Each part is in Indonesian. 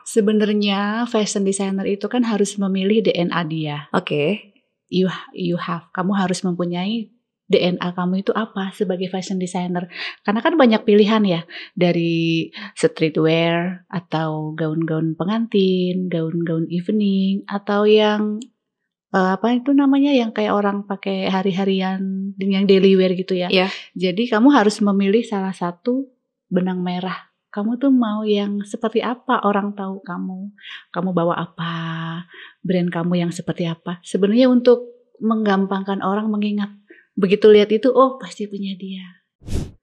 Sebenarnya fashion designer itu kan harus memilih DNA dia. Oke. Kamu harus mempunyai DNA kamu itu apa sebagai fashion designer. Karena kan banyak pilihan ya, dari streetwear atau gaun-gaun pengantin, gaun-gaun evening, atau yang apa itu namanya yang kayak orang pakai hari-harian, yang daily wear gitu ya. Iya. Jadi kamu harus memilih salah satu benang merah. Kamu tuh mau yang seperti apa orang tahu kamu. Kamu bawa apa, brand kamu yang seperti apa. Sebenarnya untuk menggampangkan orang mengingat. Begitu lihat itu, oh pasti punya dia.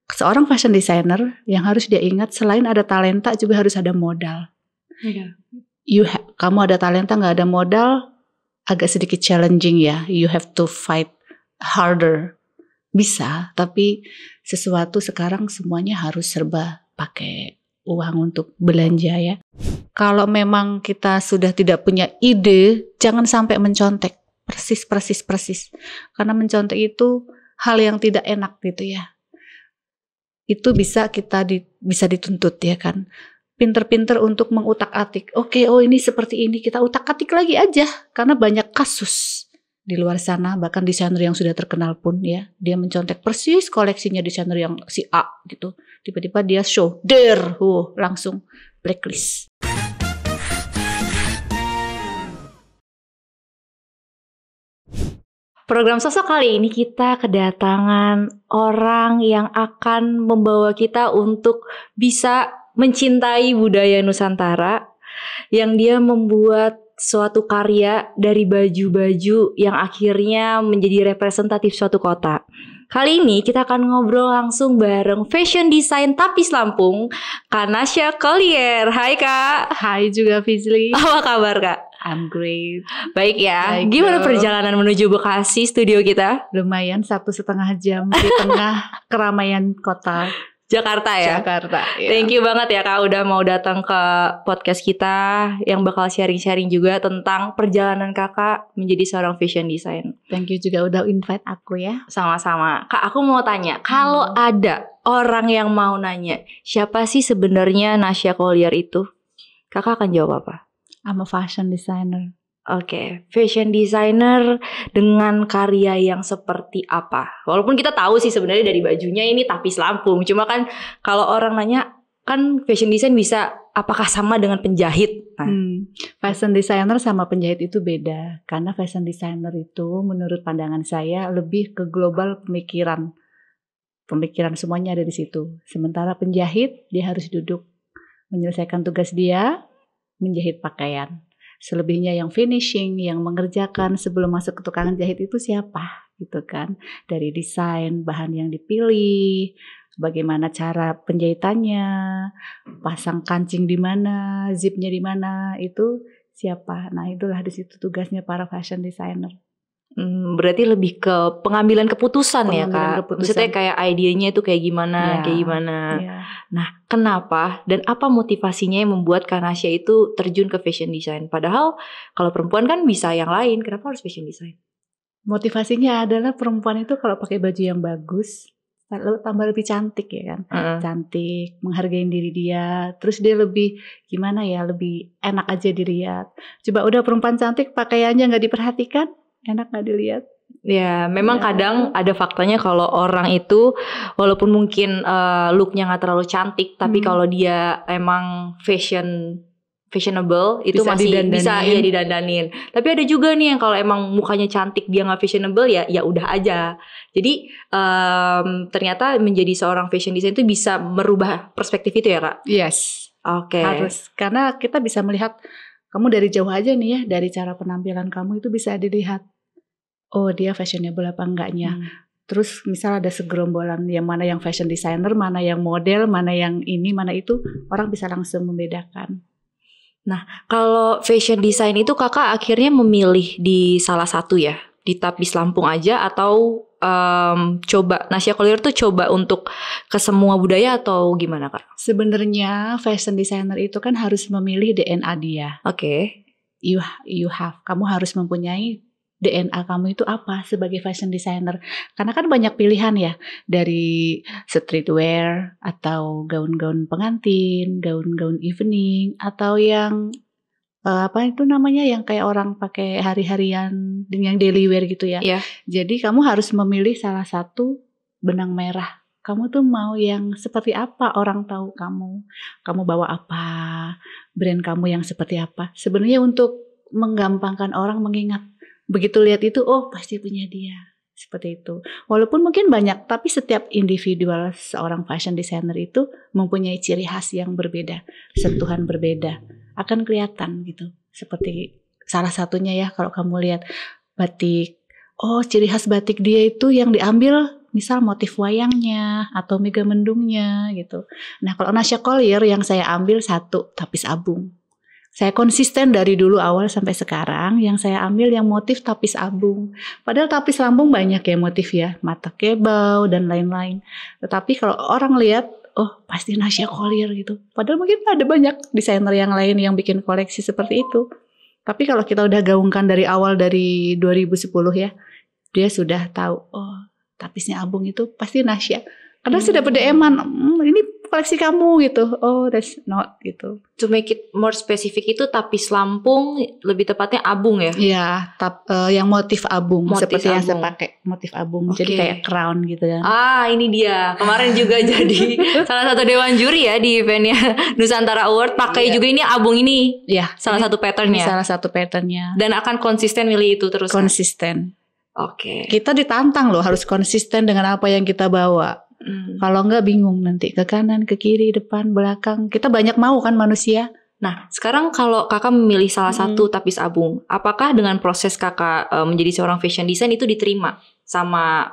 Seorang fashion designer yang harus dia ingat selain ada talenta juga harus ada modal. Iya. Kamu ada talenta nggak ada modal, agak sedikit challenging ya. You have to fight harder. Bisa, tapi sesuatu sekarang semuanya harus serba pakai uang untuk belanja ya. Kalau memang kita sudah tidak punya ide, jangan sampai mencontek. Persis. Karena mencontek itu hal yang tidak enak gitu ya. Itu bisa bisa dituntut ya kan. Pinter-pinter untuk mengutak-atik. Oke, ini seperti ini, kita utak-atik lagi aja. Karena banyak kasus di luar sana, bahkan desainer yang sudah terkenal pun ya, dia mencontek persis koleksinya desainer yang si A gitu. Tiba-tiba dia show, langsung blacklist. Program Sosok kali ini kita kedatangan orang yang akan membawa kita untuk bisa mencintai budaya Nusantara, yang dia membuat suatu karya dari baju-baju yang akhirnya menjadi representatif suatu kota. Kali ini kita akan ngobrol langsung bareng fashion design Tapis Lampung, Kak Nasya Collier. Hai Kak. Hai juga Fizli. Apa kabar Kak? I'm great. Baik ya. Baik, gimana perjalanan menuju Bekasi studio kita? Lumayan 1,5 jam di tengah keramaian kota Jakarta ya. Jakarta. Ya. Thank you banget ya Kak udah mau datang ke podcast kita yang bakal sharing-sharing juga tentang perjalanan Kakak menjadi seorang fashion design. Thank you juga udah invite aku ya. Sama-sama. Kak, aku mau tanya, kalau ada orang yang mau nanya, siapa sih sebenarnya Nasya Collier itu? Kakak akan jawab apa? I'm a fashion designer. Oke, fashion designer dengan karya yang seperti apa? Walaupun kita tahu sih sebenarnya dari bajunya ini Tapis Lampung. Cuma kan kalau orang nanya, kan fashion design bisa apakah sama dengan penjahit? Fashion designer sama penjahit itu beda. Karena fashion designer itu menurut pandangan saya lebih ke global pemikiran. Pemikiran semuanya ada di situ. Sementara penjahit, dia harus duduk menyelesaikan tugas dia, menjahit pakaian. Selebihnya yang finishing, yang mengerjakan sebelum masuk ke tukang jahit itu siapa gitu kan. Dari desain, bahan yang dipilih, bagaimana cara penjahitannya, pasang kancing di mana, zipnya di mana, itu siapa. Nah, itulah di situ tugasnya para fashion designer. Berarti lebih ke pengambilan keputusan ya Kak. Maksudnya kayak idenya itu kayak gimana, Ya. Nah, kenapa dan apa motivasinya yang membuat Kak Nasya itu terjun ke fashion design? Padahal kalau perempuan kan bisa yang lain, kenapa harus fashion design? Motivasinya adalah perempuan itu kalau pakai baju yang bagus, lalu tambah lebih cantik ya kan. Cantik, menghargai diri dia. Terus dia lebih gimana ya, lebih enak aja dilihat. Coba udah perempuan cantik pakaiannya gak diperhatikan, enak gak dilihat? Ya, memang kadang ada faktanya kalau orang itu walaupun mungkin looknya gak terlalu cantik, tapi kalau dia emang fashionable itu bisa masih didandanin. Bisa ya didandanin. Tapi ada juga nih yang kalau emang mukanya cantik dia gak fashionable ya udah aja. Jadi ternyata menjadi seorang fashion design itu bisa merubah perspektif itu ya Kak? Yes. Oke. Harus, karena kita bisa melihat kamu dari jauh aja nih ya, dari cara penampilan kamu itu bisa dilihat. Oh dia fashionable apa enggaknya. Terus misal ada segerombolan yang mana yang fashion designer, mana yang model, mana yang ini, mana itu, orang bisa langsung membedakan. Nah kalau fashion design itu Kakak akhirnya memilih di salah satu ya, di Tapis Lampung aja atau coba Nasya Collier tuh coba untuk ke semua budaya atau gimana Kak? Sebenarnya fashion designer itu kan harus memilih DNA dia. Oke. Kamu harus mempunyai DNA kamu itu apa sebagai fashion designer. Karena kan banyak pilihan ya, dari streetwear atau gaun-gaun pengantin, gaun-gaun evening, atau yang apa itu namanya yang kayak orang pakai hari-harian yang daily wear gitu ya. Iya. Jadi kamu harus memilih salah satu benang merah. Kamu tuh mau yang seperti apa orang tahu kamu bawa apa, brand kamu yang seperti apa. Sebenarnya untuk menggampangkan orang mengingat, begitu lihat itu, oh pasti punya dia. Seperti itu. Walaupun mungkin banyak, tapi setiap individual seorang fashion designer itu mempunyai ciri khas yang berbeda, sentuhan berbeda. Akan kelihatan gitu. Seperti salah satunya ya kalau kamu lihat batik, oh ciri khas batik dia itu yang diambil misal motif wayangnya atau megamendungnya gitu. Nah kalau Nasya Collier yang saya ambil satu tapis abung. Saya konsisten dari dulu awal sampai sekarang yang saya ambil yang motif tapis abung. Padahal tapis lambung banyak ya motif ya, mata kebau dan lain-lain. Tetapi kalau orang lihat, oh pasti Nasya Collier gitu. Padahal mungkin ada banyak desainer yang lain yang bikin koleksi seperti itu. Tapi kalau kita udah gaungkan dari awal dari 2010 ya, dia sudah tahu, oh tapisnya abung itu pasti Nasya. Kadang sudah DM-an, ini koleksi kamu gitu. Oh, that's not gitu. To make it more specific itu tapis Lampung, lebih tepatnya abung ya? Iya, yang motif abung, Motif seperti yang saya abung. pakai, motif abung. Oke. Jadi kayak crown gitu kan. Ah, ini dia. Kemarin juga jadi salah satu dewan juri ya di eventnya Nusantara Award. Pakai juga ini abung ini. Iya, Salah ini satu patternnya. salah satu patternnya. Dan akan konsisten milih itu terus. kan? Konsisten. Oke. Kita ditantang loh harus konsisten dengan apa yang kita bawa. Kalau enggak bingung nanti ke kanan, ke kiri, depan, belakang. Kita banyak mau kan manusia. Nah, sekarang kalau kakak memilih salah satu tapis abung, apakah dengan proses kakak menjadi seorang fashion design itu diterima sama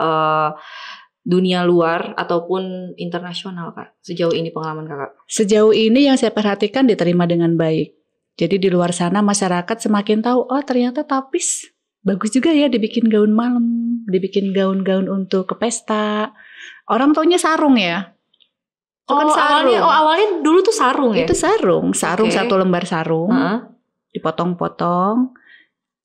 dunia luar ataupun internasional, kak? Sejauh ini pengalaman kakak? Sejauh ini yang saya perhatikan diterima dengan baik. Jadi di luar sana masyarakat semakin tahu, oh ternyata tapis bagus juga ya dibikin gaun malam, dibikin gaun-gaun untuk ke pesta. Orang taunya sarung ya. Itu kan sarung. Awalnya dulu tuh sarung ya? Itu sarung Oke. satu lembar sarung, dipotong-potong,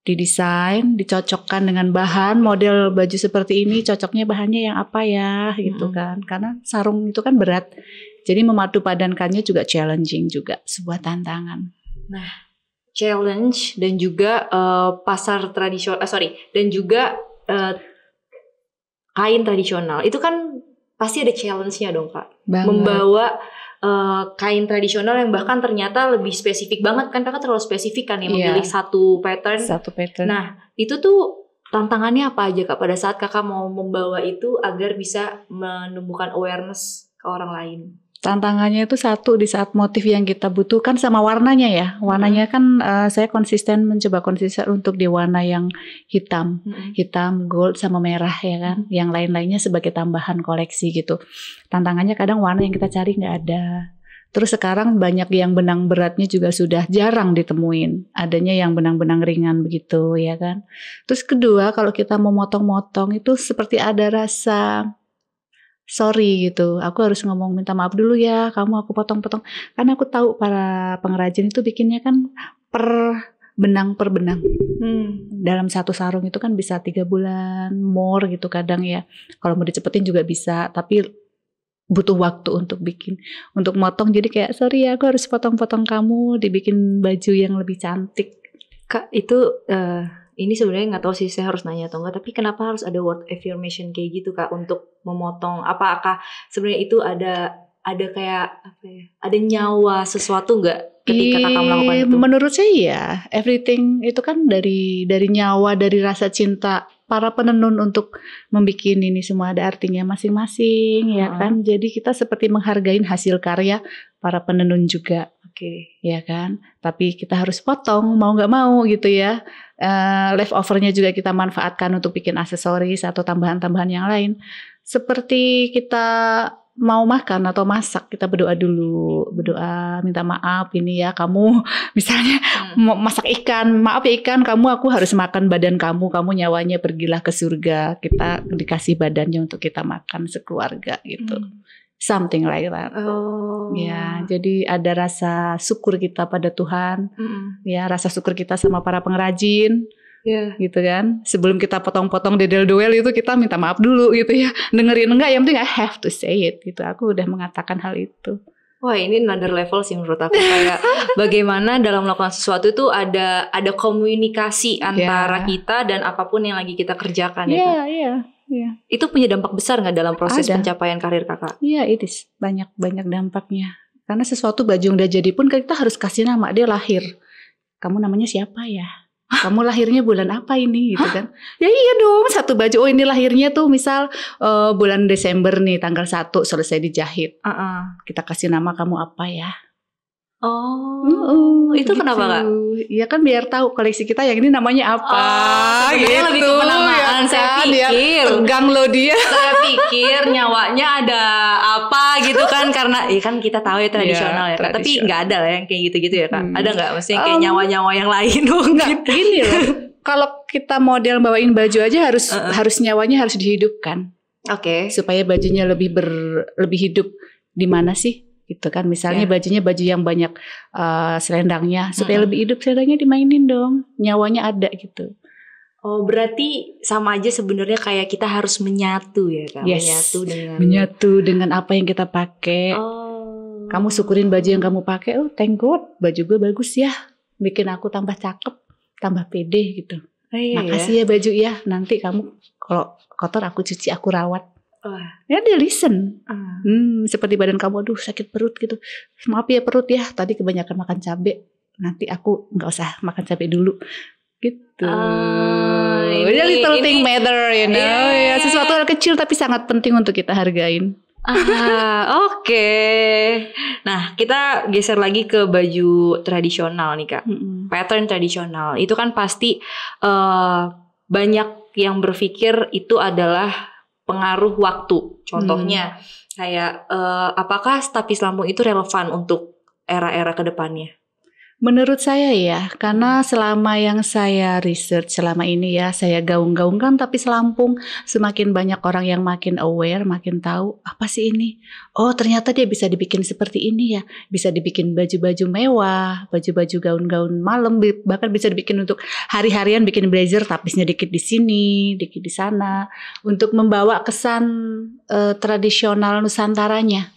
didesain, dicocokkan dengan bahan model baju seperti ini, cocoknya bahannya yang apa ya gitu kan. Karena sarung itu kan berat. Jadi memadu padankannya juga challenging juga, sebuah tantangan. Nah, challenge dan juga pasar tradisional, dan juga kain tradisional. Itu kan pasti ada challenge-nya dong, Kak. Banget. Membawa kain tradisional yang bahkan ternyata lebih spesifik banget kan, kakak terlalu spesifik kan ya, memilih satu pattern. Satu pattern. Nah, itu tuh tantangannya apa aja, Kak, pada saat kakak mau membawa itu agar bisa menumbuhkan awareness ke orang lain? Tantangannya itu satu, di saat motif yang kita butuhkan sama warnanya ya. Warnanya kan saya mencoba konsisten untuk di warna yang hitam, gold sama merah ya kan. Yang lain-lainnya sebagai tambahan koleksi gitu. Tantangannya kadang warna yang kita cari nggak ada. Terus sekarang banyak yang benang beratnya juga sudah jarang ditemuin. Adanya yang benang-benang ringan begitu ya kan. Terus kedua, kalau kita mau motong-motong itu seperti ada rasa sorry gitu, aku harus ngomong minta maaf dulu ya, kamu aku potong-potong. Karena aku tahu para pengrajin itu bikinnya kan per benang. Dalam satu sarung itu kan bisa 3 bulan, more gitu kadang ya. Kalau mau dicepetin juga bisa, tapi butuh waktu untuk bikin. Untuk motong jadi kayak sorry ya, aku harus potong-potong kamu, dibikin baju yang lebih cantik. Kak, itu ini sebenarnya nggak tahu sih saya harus nanya atau enggak, tapi kenapa harus ada word affirmation kayak gitu, Kak, untuk memotong? Apakah sebenarnya itu ada kayak apa ya? Ada nyawa sesuatu nggak ketika kakak melakukan itu? Menurut saya ya, everything itu kan dari nyawa, dari rasa cinta para penenun untuk membuat ini semua, ada artinya masing-masing ya kan. Jadi kita seperti menghargai hasil karya para penenun juga. Oke. Ya kan, tapi kita harus potong mau nggak mau gitu ya. Leftovernya juga kita manfaatkan untuk bikin aksesoris atau tambahan-tambahan yang lain. Seperti kita mau makan atau masak, kita berdoa dulu, minta maaf ini ya kamu, misalnya mau masak ikan, maaf ya ikan, aku harus makan badan kamu nyawanya pergilah ke surga, kita dikasih badannya untuk kita makan sekeluarga gitu. Something like that. Ya, jadi ada rasa syukur kita pada Tuhan, ya rasa syukur kita sama para pengrajin, gitu kan. Sebelum kita potong-potong dedel-duel itu kita minta maaf dulu gitu ya. Dengerin enggak, yang penting I have to say it gitu. Aku udah mengatakan hal itu. Wah, ini another level sih menurut aku. Kayak bagaimana dalam melakukan sesuatu itu ada komunikasi antara kita dan apapun yang lagi kita kerjakan ya. Iya. Itu punya dampak besar nggak dalam proses pencapaian karir kakak? Iya, it is banyak dampaknya. Karena sesuatu baju yang udah jadi pun kita harus kasih nama, dia lahir. Kamu namanya siapa ya? Kamu lahirnya bulan apa ini gitu kan? Ya iya dong, satu baju. Oh ini lahirnya tuh misal bulan Desember nih, tanggal 1 selesai dijahit. Kita kasih nama kamu apa ya? Itu gitu. Kenapa Kak? Ya kan biar tahu koleksi kita yang ini namanya apa. Gitu. Lebih ke penamaan. Ya, saya pikir tegang loh dia. Saya pikir nyawanya ada apa gitu kan, karena kan kita tahu ya tradisional ya Kak. Tapi nggak ada lah yang kayak gitu-gitu ya Kak. Ada nggak maksudnya kayak nyawa-nyawa yang lain? Enggak, gini loh. Kalau kita model bawain baju aja harus nyawanya harus dihidupkan. Oke. Supaya bajunya lebih hidup. Di mana sih? Gitu kan, misalnya bajunya baju yang banyak selendangnya, supaya lebih hidup selendangnya dimainin dong, nyawanya ada gitu. Oh berarti sama aja sebenarnya kayak kita harus menyatu ya Kak? Yes, menyatu dengan apa yang kita pakai. Kamu syukurin baju yang kamu pakai, oh thank God baju gue bagus ya, bikin aku tambah cakep, tambah pede gitu. Makasih ya baju ya, nanti kamu kalau kotor aku cuci, aku rawat. Ya dia listen. Seperti badan kamu, aduh sakit perut gitu. Maaf ya perut ya, tadi kebanyakan makan cabai. Nanti aku nggak usah makan cabai dulu. Gitu. Little thing matter, you know. Ya, sesuatu hal kecil tapi sangat penting untuk kita hargain. Oke. Nah kita geser lagi ke baju tradisional nih Kak. Pattern tradisional itu kan pasti banyak yang berpikir itu adalah pengaruh waktu. Contohnya kayak apakah tapis Lampung itu relevan untuk era-era kedepannya? Menurut saya ya, karena selama yang saya research selama ini ya, saya gaung-gaungkan tapis Lampung, semakin banyak orang yang makin aware, makin tahu apa sih ini. Oh ternyata dia bisa dibikin seperti ini ya, bisa dibikin baju-baju mewah, baju-baju gaun-gaun malam, bahkan bisa dibikin untuk hari-harian, bikin blazer tapisnya dikit di sini, dikit di sana, untuk membawa kesan tradisional Nusantaranya.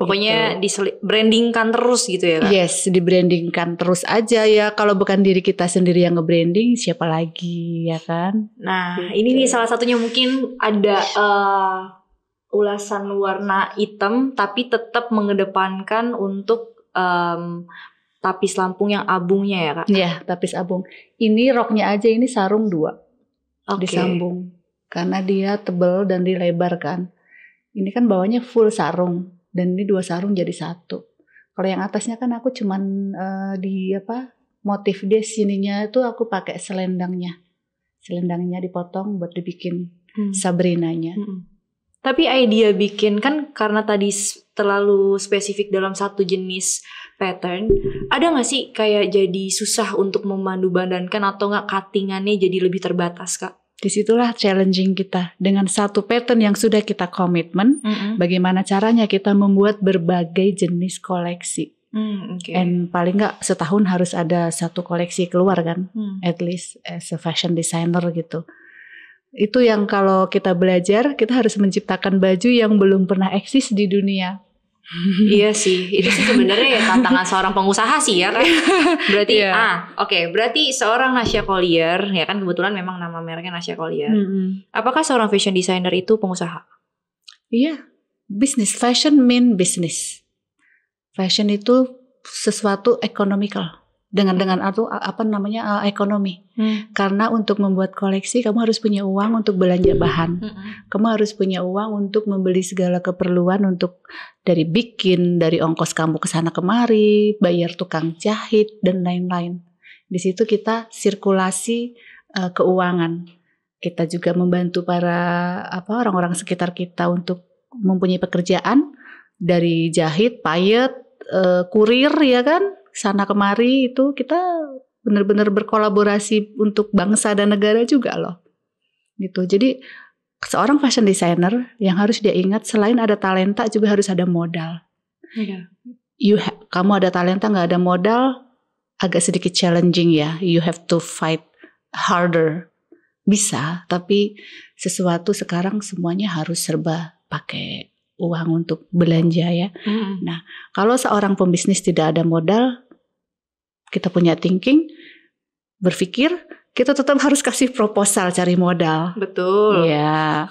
Pokoknya di-brandingkan terus gitu ya Kak? Yes, di-brandingkan terus aja ya. Kalau bukan diri kita sendiri yang nge-branding, siapa lagi ya kan? Nah ini nih salah satunya mungkin ada ulasan warna hitam tapi tetap mengedepankan untuk tapis Lampung yang abungnya ya Kak? Iya, tapis abung. Ini roknya aja ini sarung 2 disambung. Karena dia tebal dan dilebar kan. Ini kan bawahnya full sarung. Dan ini 2 sarung jadi 1. Kalau yang atasnya kan aku cuman motif dia sininya itu aku pakai selendangnya dipotong buat dibikin Sabrinanya. Tapi idea bikin kan karena tadi terlalu spesifik dalam satu jenis pattern, ada nggak sih kayak jadi susah untuk memandu badankan atau nggak cuttingannya jadi lebih terbatas Kak? Disitulah challenging kita dengan satu pattern yang sudah kita komitmen. Bagaimana caranya kita membuat berbagai jenis koleksi. And paling nggak setahun harus ada 1 koleksi keluar kan, at least as a fashion designer gitu. Itu yang kalau kita belajar, kita harus menciptakan baju yang belum pernah eksis di dunia. Iya sih, itu sih sebenarnya ya tantangan seorang pengusaha sih ya kan. Berarti berarti seorang Nasya Collier ya kan, kebetulan memang nama mereknya Nasya Collier. Apakah seorang fashion designer itu pengusaha? Iya, bisnis. Fashion mean business. Fashion itu sesuatu economical. Dengan ekonomi. Karena untuk membuat koleksi kamu harus punya uang untuk belanja bahan. Kamu harus punya uang untuk membeli segala keperluan untuk dari bikin, dari ongkos kamu ke sana kemari, bayar tukang jahit dan lain-lain. Di situ kita sirkulasi keuangan. Kita juga membantu para orang-orang sekitar kita untuk mempunyai pekerjaan dari jahit, payet, kurir ya kan? Sana kemari itu kita benar-benar berkolaborasi untuk bangsa dan negara juga loh. Gitu. Jadi seorang fashion designer yang harus dia ingat selain ada talenta juga harus ada modal. Kamu ada talenta nggak ada modal agak sedikit challenging ya. You have to fight harder. Bisa, tapi sesuatu sekarang semuanya harus serba pakai uang untuk belanja ya. Nah, kalau seorang pembisnis tidak ada modal, kita punya thinking, berpikir, kita tetap harus kasih proposal cari modal. Betul. Ya,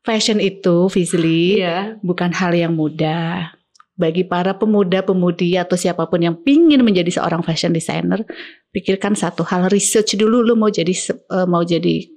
fashion itu, Fizli, bukan hal yang mudah. Bagi para pemuda-pemudi atau siapapun yang pingin menjadi seorang fashion designer, pikirkan satu hal, research dulu lu mau jadi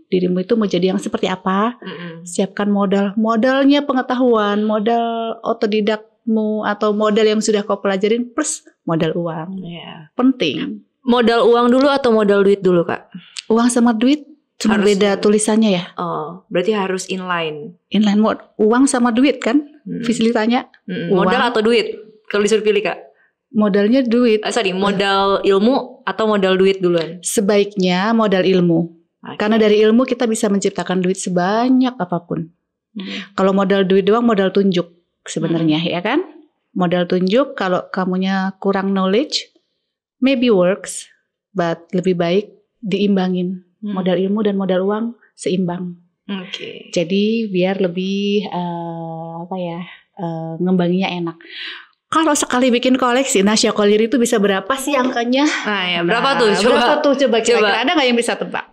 dirimu itu mau jadi yang seperti apa. Siapkan modalnya pengetahuan, modal otodidakmu atau modal yang sudah kau pelajarin plus modal uang. Penting. Modal uang dulu atau modal duit dulu, Kak? Uang sama duit cuma harus beda tulisannya ya. Oh, berarti harus inline. Inline uang sama duit kan? Fizli tanya. Modal atau duit? Kalau disuruh pilih, Kak? Modalnya duit. Modal ilmu atau modal duit duluan? Sebaiknya modal ilmu. Karena dari ilmu kita bisa menciptakan duit sebanyak apapun. Kalau modal duit doang modal tunjuk sebenarnya ya kan? Modal tunjuk kalau kamunya kurang knowledge, maybe works, but lebih baik diimbangin. Modal ilmu dan modal uang seimbang. Jadi biar lebih ngembanginnya enak. Kalau sekali bikin koleksi, Nasya Collier itu bisa berapa sih angkanya? Berapa tuh? Coba kira-kira ada nggak yang bisa tebak?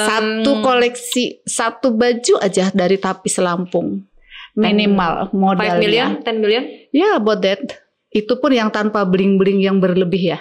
Satu koleksi, satu baju aja dari Tapis Lampung. Minimal modalnya. 5 million? 10 million? Ya, about that. Itu pun yang tanpa bling-bling yang berlebih ya.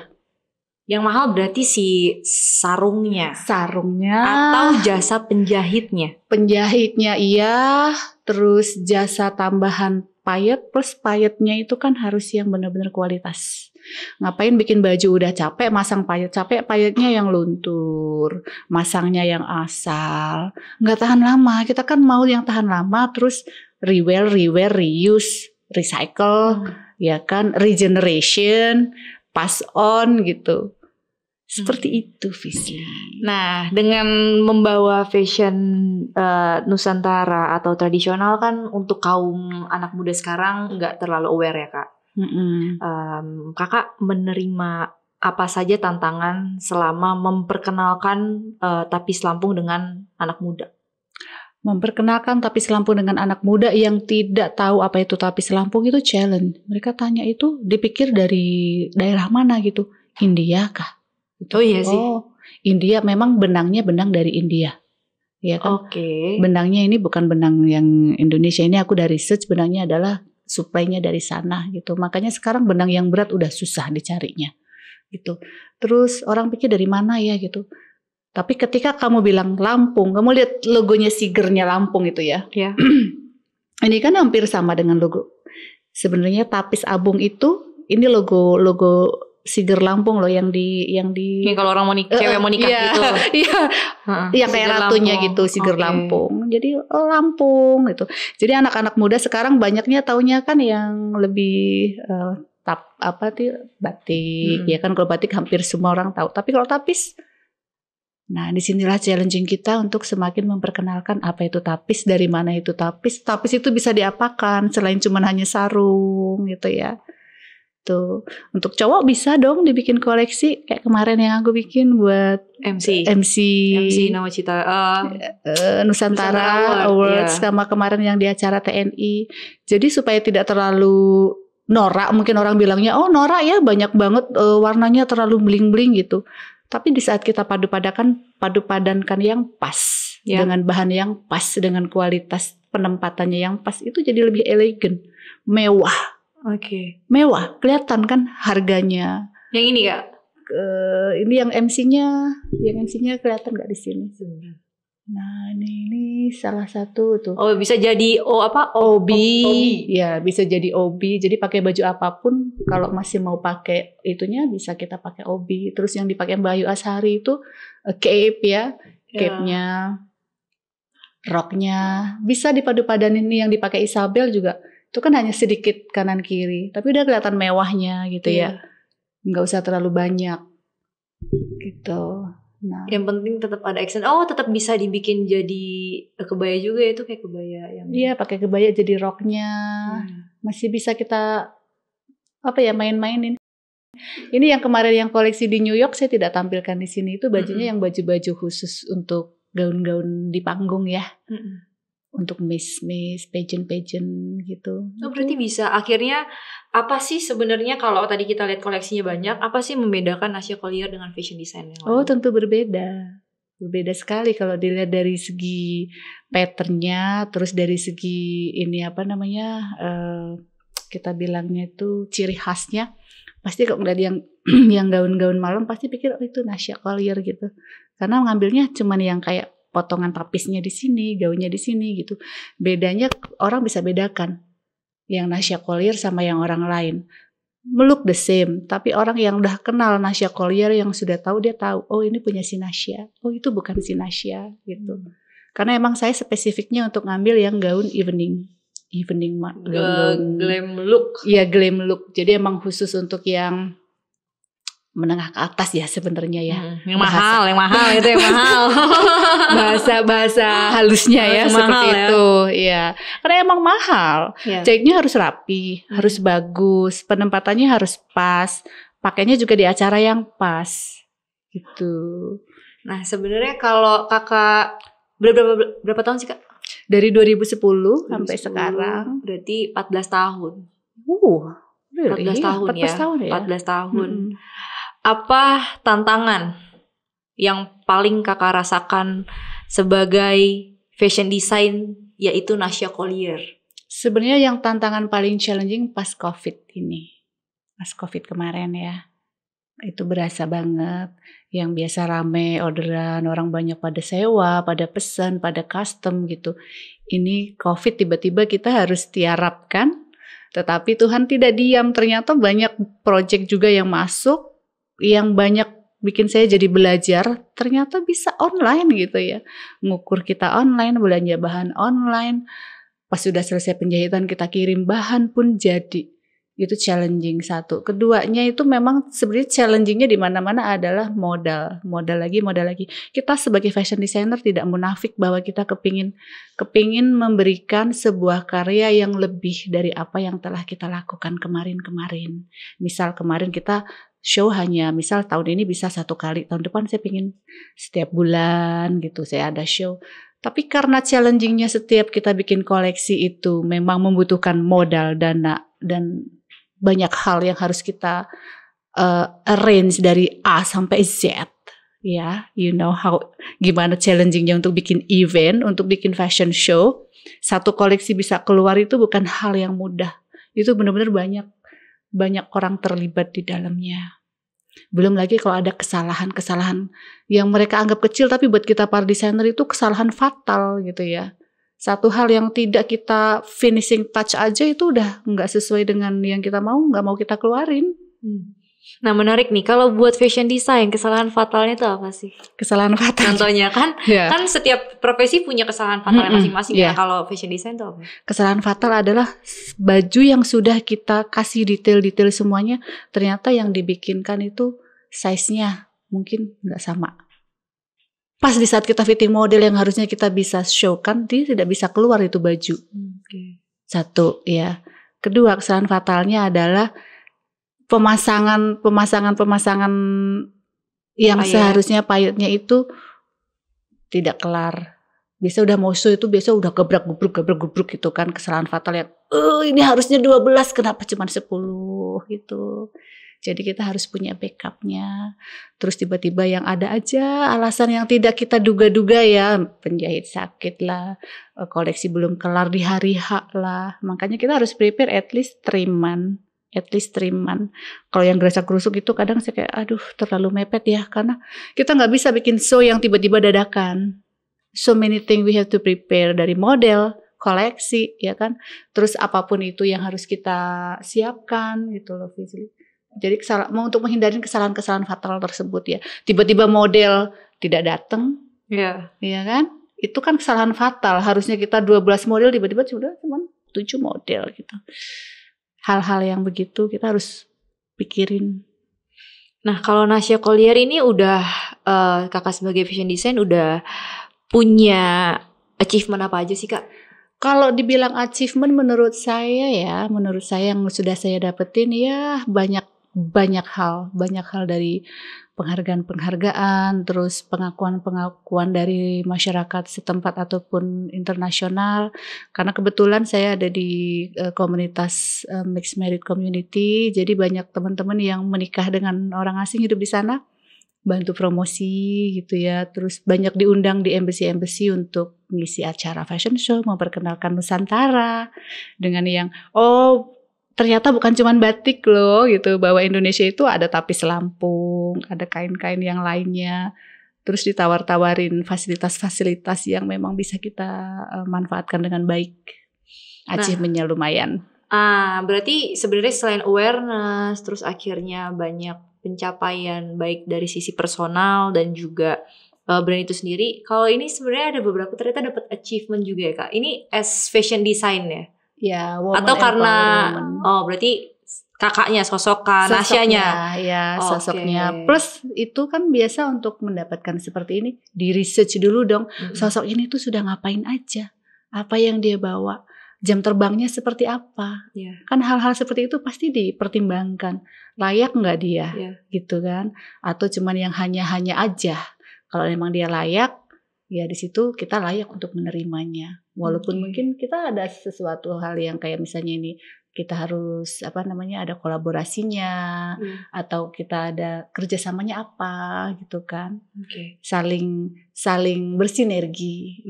Yang mahal berarti si sarungnya. Atau jasa penjahitnya. Penjahitnya iya. Terus jasa tambahan payet. Plus payetnya itu kan harus yang benar-benar kualitas. Ngapain bikin baju udah capek, masang payet. Capek payetnya yang luntur. Masangnya yang asal. Nggak tahan lama. Kita kan mau yang tahan lama. Terus rewear, reuse, recycle. Ya kan, regeneration. Pass on gitu. Seperti itu Fizli. Nah, dengan membawa fashion Nusantara atau tradisional kan untuk kaum anak muda sekarang nggak terlalu aware ya, Kak. Kakak menerima apa saja tantangan selama memperkenalkan Tapis Lampung dengan anak muda? Memperkenalkan Tapis Lampung dengan anak muda yang tidak tahu apa itu Tapis Lampung itu challenge. Mereka tanya itu dipikir dari daerah mana gitu. India kah? Oh iya sih. Oh, India memang benangnya benang dari India. Ya kan? Benangnya ini bukan benang yang Indonesia, ini aku dari research benangnya adalah supply-nya dari sana gitu. Makanya sekarang benang yang berat udah susah dicarinya. Gitu. Terus orang pikir dari mana ya gitu. Tapi ketika kamu bilang Lampung, kamu lihat logonya Sigernya Lampung itu ya. Iya. Ini kan hampir sama dengan logo. Sebenarnya Tapis Abung itu ini logo Siger Lampung loh yang di kalau orang mau cewek mau nikah gitu. Iya. Yang kayak ratunya gitu Siger Lampung. Jadi Lampung gitu. Jadi anak-anak muda sekarang banyaknya taunya kan yang lebih batik. Ya kan kalau batik hampir semua orang tahu. Tapi kalau Tapis, nah disinilah challenging kita untuk semakin memperkenalkan apa itu tapis, dari mana itu tapis. Tapis itu bisa diapakan selain cuma hanya sarung gitu ya. Tuh, untuk cowok bisa dong dibikin koleksi kayak kemarin yang aku bikin buat MC Nawacita Nusantara Awards sama kemarin yang di acara TNI. Jadi supaya tidak terlalu norak, mungkin orang bilangnya oh norak ya banyak banget warnanya terlalu bling-bling gitu. Tapi di saat kita padu-padankan yang pas dengan bahan yang pas dengan kualitas penempatannya yang pas, itu jadi lebih elegan, mewah. Mewah, kelihatan kan harganya. Yang ini Kak? Ini yang MC-nya kelihatan nggak di sini sebenarnya. Nah ini salah satu tuh. Oh bisa jadi OB. Ya bisa jadi OB. Jadi pakai baju apapun, kalau masih mau pakai itunya bisa kita pakai OB. Terus yang dipakai Mbak Ayu Ashari itu cape ya, cape-nya, roknya bisa dipadu-padanin. Ini yang dipakai Isabel juga. Itu kan hanya sedikit kanan kiri, tapi udah kelihatan mewahnya gitu ya. Nggak usah terlalu banyak gitu. Nah, yang penting tetap ada action. Oh, tetap bisa dibikin jadi kebaya juga ya, itu kayak kebaya yang. Iya, pakai kebaya jadi roknya. Masih bisa kita main-mainin. Ini yang kemarin yang koleksi di New York saya tidak tampilkan di sini, itu bajunya yang baju-baju khusus untuk gaun-gaun di panggung ya. Untuk miss pageant gitu. Oh, berarti bisa. Akhirnya apa sih sebenarnya kalau tadi kita lihat koleksinya banyak, apa sih membedakan Nasya Collier dengan fashion design yang lain? Oh, tentu berbeda. Berbeda sekali kalau dilihat dari segi patternnya, terus dari segi ini apa namanya, kita bilangnya itu ciri khasnya. Pasti kalau ngeliat yang gaun-gaun malam pasti pikir oh itu Nasya Collier gitu. Karena ngambilnya cuman yang kayak potongan tapisnya di sini, gaunnya di sini gitu. Bedanya orang bisa bedakan yang Nasya Collier sama yang orang lain. Look the same, tapi orang yang udah kenal Nasya Collier, yang sudah tahu, dia tahu, oh ini punya si Nasya, oh itu bukan si Nasya gitu. Karena emang saya spesifiknya untuk ngambil yang gaun evening glam look. Iya, glam look. Jadi emang khusus untuk yang menengah ke atas ya sebenarnya ya. Yang mahal itu yang mahal. bahasa halusnya ya seperti mahal, itu ya. Karena emang mahal. Jahitnya harus rapi, harus bagus, penempatannya harus pas, pakainya juga di acara yang pas gitu. Nah sebenarnya kalau kakak berapa tahun sih kak? Dari 2010 sampai sekarang. Berarti 14 tahun. Really? 14 tahun 14 ya. tahun ya. 14 tahun. Apa tantangan yang paling kakak rasakan sebagai fashion design yaitu Nasya Collier? Sebenarnya yang tantangan paling challenging pas COVID ini. Pas COVID kemarin ya. Itu berasa banget. Yang biasa rame orderan, orang banyak pada sewa, pada pesan, pada custom gitu. Ini COVID tiba-tiba kita harus tiarapkan. Tetapi Tuhan tidak diam. Ternyata banyak project juga yang masuk, yang banyak bikin saya jadi belajar, ternyata bisa online gitu ya. Ngukur kita online, belanja bahan online. Pas sudah selesai penjahitan kita kirim bahan pun jadi. Itu challenging satu. Keduanya itu memang sebenarnya challengingnya di mana-mana adalah modal lagi. Kita sebagai fashion designer tidak munafik bahwa kita kepingin memberikan sebuah karya yang lebih dari apa yang telah kita lakukan kemarin. Misal kemarin kita show hanya misal tahun ini bisa 1 kali, tahun depan saya pingin setiap bulan gitu saya ada show. Tapi karena challengingnya setiap kita bikin koleksi itu memang membutuhkan modal, dana, dan banyak hal yang harus kita arrange dari A sampai Z. Ya, you know gimana challengingnya untuk bikin event, untuk bikin fashion show. Satu koleksi bisa keluar itu bukan hal yang mudah. Itu benar-benar banyak orang terlibat di dalamnya. Belum lagi kalau ada kesalahan yang mereka anggap kecil, tapi buat kita para desainer itu kesalahan fatal gitu ya. Satu hal yang tidak kita finishing touch aja itu udah nggak sesuai dengan yang kita mau, nggak mau kita keluarin. Nah menarik nih, kalau buat fashion design kesalahan fatalnya itu apa sih? Kesalahan fatal. Contohnya kan setiap profesi punya kesalahan fatalnya masing-masing. Nah kalau fashion design itu apa? Kesalahan fatal adalah baju yang sudah kita kasih detail-detail semuanya, ternyata yang dibikinkan itu size-nya mungkin nggak sama. Pas di saat kita fitting model yang harusnya kita bisa show-kan, dia tidak bisa keluar itu baju. Satu ya. Kedua, kesalahan fatalnya adalah pemasangan yang seharusnya payetnya itu tidak kelar. Biasa udah mau show itu biasa udah gebrak-gebruk gitu kan, kesalahan fatal yang ini harusnya 12 kenapa cuma 10 gitu. Jadi kita harus punya backupnya. Terus tiba-tiba yang ada aja alasan yang tidak kita duga-duga ya. Penjahit sakit lah, koleksi belum kelar di hari H lah. Makanya kita harus prepare at least 3 month. Kalau yang gerasak-gerusuk itu kadang saya kayak aduh terlalu mepet ya. Karena kita gak bisa bikin show yang tiba-tiba dadakan. So many things we have to prepare, dari model, koleksi ya kan. Terus apapun itu yang harus kita siapkan gitu loh. Jadi untuk menghindari kesalahan-kesalahan fatal tersebut ya. Tiba-tiba model tidak datang. Iya kan? Itu kan kesalahan fatal. Harusnya kita 12 model tiba-tiba sudah cuma 7 model gitu. Hal-hal yang begitu kita harus pikirin. Nah, kalau Nasya Collier ini udah kakak sebagai fashion design udah punya achievement apa aja sih kak? Kalau dibilang achievement menurut saya yang sudah saya dapetin ya banyak banyak hal dari penghargaan, terus pengakuan dari masyarakat setempat ataupun internasional. Karena kebetulan saya ada di komunitas mixed married community, jadi banyak teman-teman yang menikah dengan orang asing hidup di sana, bantu promosi gitu ya. Terus banyak diundang di embassy untuk ngisi acara fashion show, memperkenalkan Nusantara dengan yang ternyata bukan cuma batik loh gitu, bahwa Indonesia itu ada tapis Lampung, ada kain-kain yang lainnya. Terus ditawar-tawarin fasilitas-fasilitas yang memang bisa kita manfaatkan dengan baik. Achievement-nya lumayan. Berarti sebenarnya selain awareness, terus akhirnya banyak pencapaian baik dari sisi personal dan juga brand itu sendiri. Kalau ini sebenarnya ada beberapa ternyata dapat achievement juga ya Kak. Ini as fashion design ya? Ya, atau karena berarti kakaknya, sosoknya, sosoknya. Plus itu kan biasa untuk mendapatkan seperti ini, di research dulu dong. Sosok ini tuh sudah ngapain aja, apa yang dia bawa, jam terbangnya seperti apa. Kan hal-hal seperti itu pasti dipertimbangkan, layak nggak dia, gitu kan? Atau cuman yang hanya aja. Kalau memang dia layak, ya di situ kita layak untuk menerimanya. Walaupun mungkin kita ada sesuatu hal yang kayak misalnya ini kita harus ada kolaborasinya, atau kita ada kerjasamanya apa gitu kan. Saling bersinergi.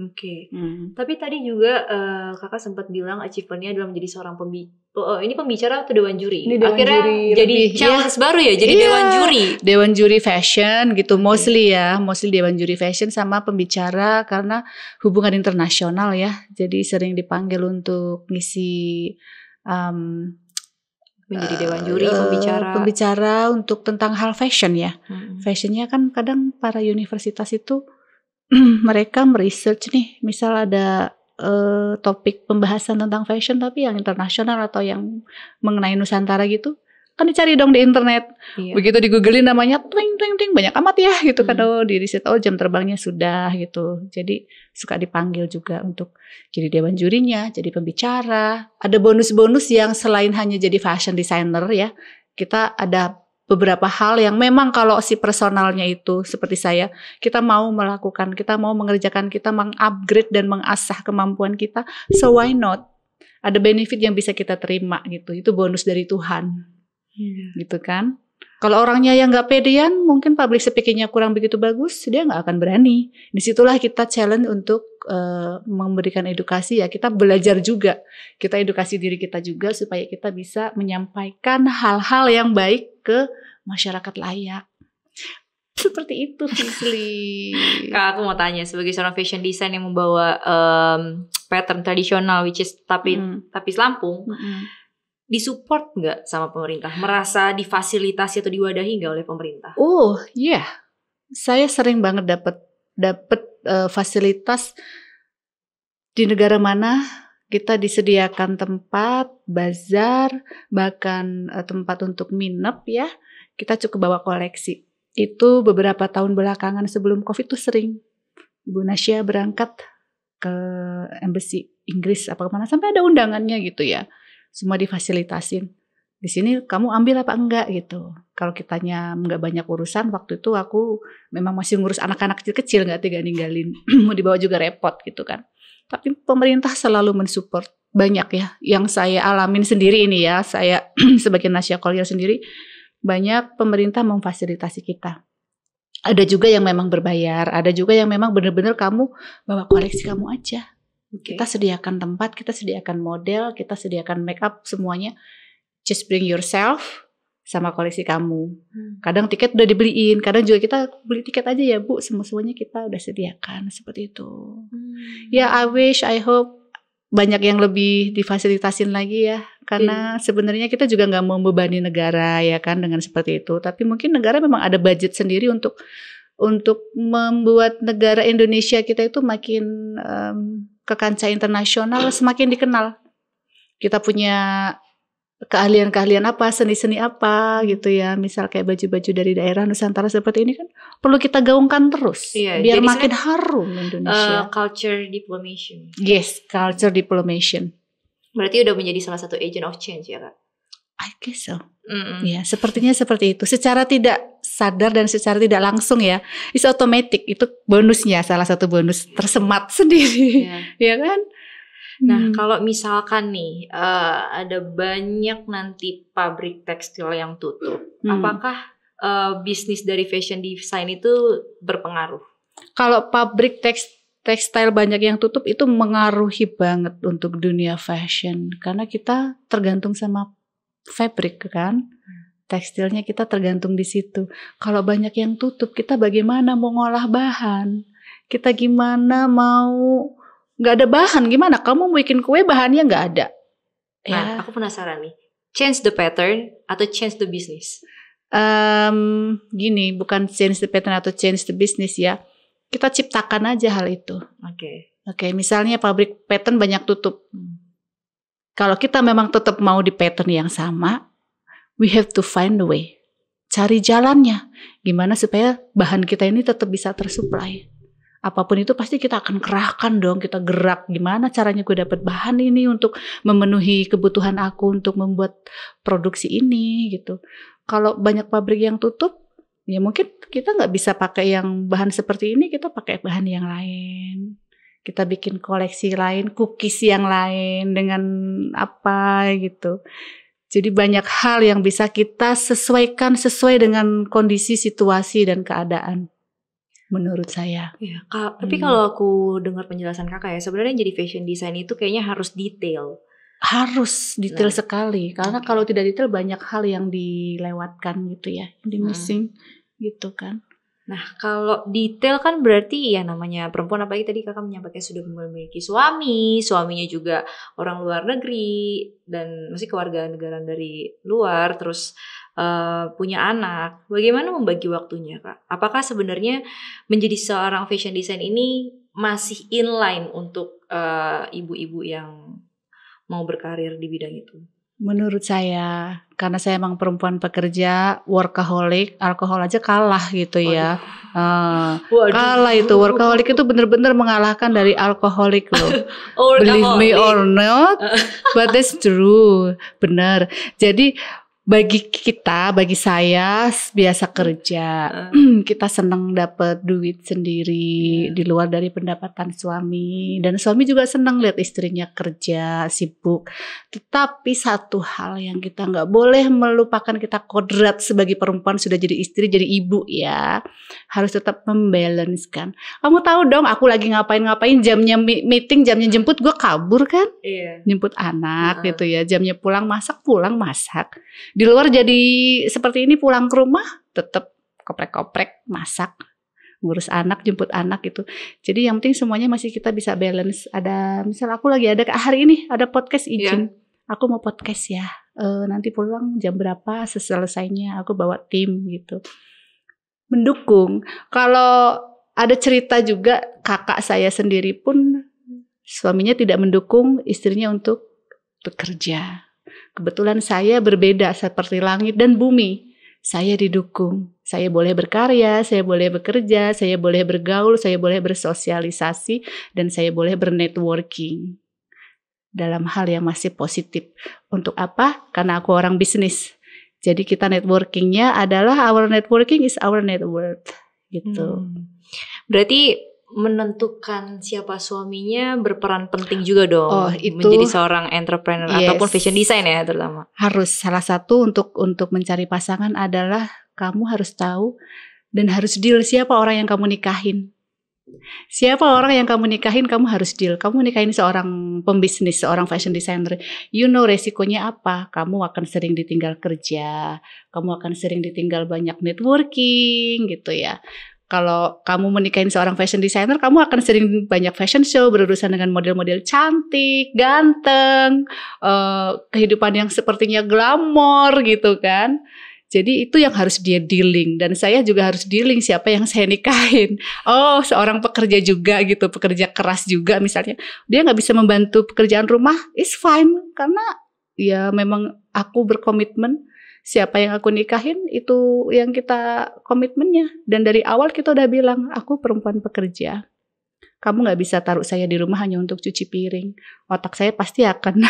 Tapi tadi juga kakak sempat bilang achievementnya adalah menjadi seorang pembicara atau dewan juri. Ini dewan akhirnya juri jadi challenge baru ya, jadi dewan juri fashion gitu. Mostly dewan juri fashion sama pembicara karena hubungan internasional ya. Jadi sering dipanggil untuk ngisi menjadi dewan juri, pembicara untuk tentang hal fashion ya. Fashionnya kan kadang para universitas itu mereka meresearch nih, misal ada topik pembahasan tentang fashion tapi yang internasional atau yang mengenai Nusantara gitu, kan dicari dong di internet. Begitu di-googlein namanya, twing banyak amat ya gitu kan. Di riset jam terbangnya sudah gitu. Jadi suka dipanggil juga untuk jadi dewan jurinya, jadi pembicara. Ada bonus-bonus yang selain hanya jadi fashion designer ya. Kita ada beberapa hal yang memang kalau si personalnya itu seperti saya, kita mau melakukan, kita mau mengerjakan, kita mengupgrade dan mengasah kemampuan kita. So why not? Ada benefit yang bisa kita terima gitu. Itu bonus dari Tuhan. Gitu kan. Kalau orangnya yang gak pedean, mungkin public speakingnya kurang begitu bagus, dia gak akan berani. Disitulah kita challenge untuk memberikan edukasi ya. Kita belajar juga, kita edukasi diri kita juga supaya kita bisa menyampaikan hal-hal yang baik ke masyarakat layak. Seperti itu Fisli. Kak, aku mau tanya, sebagai seorang fashion design yang membawa pattern tradisional which is tapis Lampung, disupport nggak sama pemerintah? Merasa difasilitasi atau diwadahi nggak oleh pemerintah? Saya sering banget dapat fasilitas di negara mana kita disediakan tempat, bazar, bahkan tempat untuk nginep ya. Kita cukup bawa koleksi. Itu beberapa tahun belakangan sebelum COVID tuh sering Ibu Nasya berangkat ke embassy Inggris apa kemana sampai ada undangannya gitu ya. Semua difasilitasin. Di sini kamu ambil apa enggak gitu. Kalau kitanya enggak banyak urusan, waktu itu aku memang masih ngurus anak-anak kecil-kecil, enggak tega ninggalin. Mau dibawa juga repot gitu kan. Tapi pemerintah selalu mensupport. Banyak ya yang saya alamin sendiri ini ya. Saya sebagai Nasya Collier sendiri, banyak pemerintah memfasilitasi kita. Ada juga yang memang berbayar, ada juga yang memang benar-benar kamu bawa koleksi kamu aja. Kita sediakan tempat, kita sediakan model, kita sediakan make up semuanya. Just bring yourself sama koleksi kamu. Kadang tiket udah dibeliin, kadang juga kita beli tiket aja ya Bu, semuanya kita udah sediakan seperti itu. Ya I hope banyak yang lebih difasilitasin lagi ya. Karena sebenarnya kita juga gak mau membebani negara ya kan dengan seperti itu. Tapi mungkin negara memang ada budget sendiri untuk membuat negara Indonesia kita itu makin ke kancah internasional, semakin dikenal. Kita punya keahlian-keahlian apa, seni-seni apa gitu ya. Misal kayak baju-baju dari daerah Nusantara seperti ini kan perlu kita gaungkan terus. Biar makin harum Indonesia. Culture diplomation. Yes, culture diplomation. Berarti udah menjadi salah satu agent of change ya Kak? I guess so. Ya, sepertinya seperti itu. Secara tidak sadar dan secara tidak langsung ya, it's automatic. Itu bonusnya, salah satu bonus tersemat sendiri, ya kan? Nah, kalau misalkan nih ada banyak nanti pabrik tekstil yang tutup, apakah bisnis dari fashion design itu berpengaruh? Kalau pabrik tekstil banyak yang tutup itu mengaruhi banget untuk dunia fashion, karena kita tergantung sama fabric kan, tekstilnya kita tergantung di situ. Kalau banyak yang tutup, kita bagaimana mau ngolah bahan? Kita gimana mau, nggak ada bahan, gimana? Kamu mau bikin kue, bahannya nggak ada. Nah, aku penasaran nih, change the pattern atau change the business? Gini, bukan change the pattern atau change the business ya. Kita ciptakan aja hal itu. Oke, misalnya pabrik pattern banyak tutup. Kalau kita memang tetap mau di pattern yang sama, we have to find the way. Cari jalannya. Gimana supaya bahan kita ini tetap bisa tersuplai. Apapun itu pasti kita akan kerahkan dong, kita gerak. Gimana caranya gue dapat bahan ini untuk memenuhi kebutuhan aku untuk membuat produksi ini gitu. Kalau banyak pabrik yang tutup, ya mungkin kita nggak bisa pakai yang bahan seperti ini, kita pakai bahan yang lain. Kita bikin koleksi lain, cookies yang lain dengan apa gitu. Jadi banyak hal yang bisa kita sesuaikan sesuai dengan kondisi, situasi, dan keadaan. Menurut saya. Ya, tapi kalau aku dengar penjelasan kakak ya, sebenarnya jadi fashion design itu kayaknya harus detail. Harus detail sekali. Karena kalau tidak detail banyak hal yang dilewatkan gitu ya. Di missing gitu kan. Nah, kalau detail kan berarti ya namanya perempuan, apalagi tadi kakak menyampaikan sudah memiliki suami, suaminya juga orang luar negeri dan masih keluarga negara dari luar, terus punya anak. Bagaimana membagi waktunya, Kak? Apakah sebenarnya menjadi seorang fashion design ini masih inline untuk ibu-ibu yang mau berkarir di bidang itu? Menurut saya, karena saya emang perempuan pekerja, workaholic, alkohol aja kalah gitu ya. Kalah itu, workaholic itu benar-benar mengalahkan dari alkoholik loh. Believe me or not, but that's true, benar. Jadi bagi saya biasa kerja, kita senang dapat duit sendiri di luar dari pendapatan suami, dan suami juga senang lihat istrinya kerja sibuk. Tetapi satu hal yang kita nggak boleh melupakan, kita kodrat sebagai perempuan sudah jadi istri, jadi ibu ya, harus tetap membalance kan. Kamu tahu dong, aku lagi ngapain, jamnya meeting, jamnya jemput, gue kabur kan, jemput anak gitu ya, jamnya pulang masak. Di luar jadi seperti ini, pulang ke rumah tetap koprek-koprek, masak, ngurus anak, jemput anak gitu. Jadi yang penting semuanya masih kita bisa balance. Ada misal aku lagi ada hari ini ada podcast izin, aku mau podcast ya. Nanti pulang jam berapa, selesainya aku bawa tim gitu. Mendukung. Kalau ada cerita juga kakak saya sendiri pun suaminya tidak mendukung istrinya untuk bekerja. Kebetulan saya berbeda seperti langit dan bumi. Saya didukung. Saya boleh berkarya, saya boleh bekerja, saya boleh bergaul, saya boleh bersosialisasi, dan saya boleh bernetworking. Dalam hal yang masih positif. Untuk apa? Karena aku orang bisnis. Jadi kita networkingnya adalah our networking is our net worth. Gitu. Berarti menentukan siapa suaminya berperan penting juga dong, itu menjadi seorang entrepreneur ataupun fashion design ya terutama. Harus, salah satu untuk mencari pasangan adalah kamu harus tahu dan harus deal siapa orang yang kamu nikahin. Siapa orang yang kamu nikahin, kamu harus deal. Kamu nikahin seorang pembisnis, seorang fashion designer, you know resikonya apa? Kamu akan sering ditinggal kerja, kamu akan sering ditinggal banyak networking gitu ya. Kalau kamu menikahin seorang fashion designer, kamu akan sering banyak fashion show, berurusan dengan model-model cantik, ganteng, kehidupan yang sepertinya glamor gitu kan. Jadi itu yang harus dia dealing, dan saya juga harus dealing siapa yang saya nikahin. Oh, seorang pekerja juga gitu, pekerja keras juga misalnya. Dia nggak bisa membantu pekerjaan rumah, it's fine. Karena ya memang aku berkomitmen. Siapa yang aku nikahin itu yang kita komitmennya. Dan dari awal kita udah bilang, aku perempuan pekerja. Kamu gak bisa taruh saya di rumah hanya untuk cuci piring. Otak saya pasti akan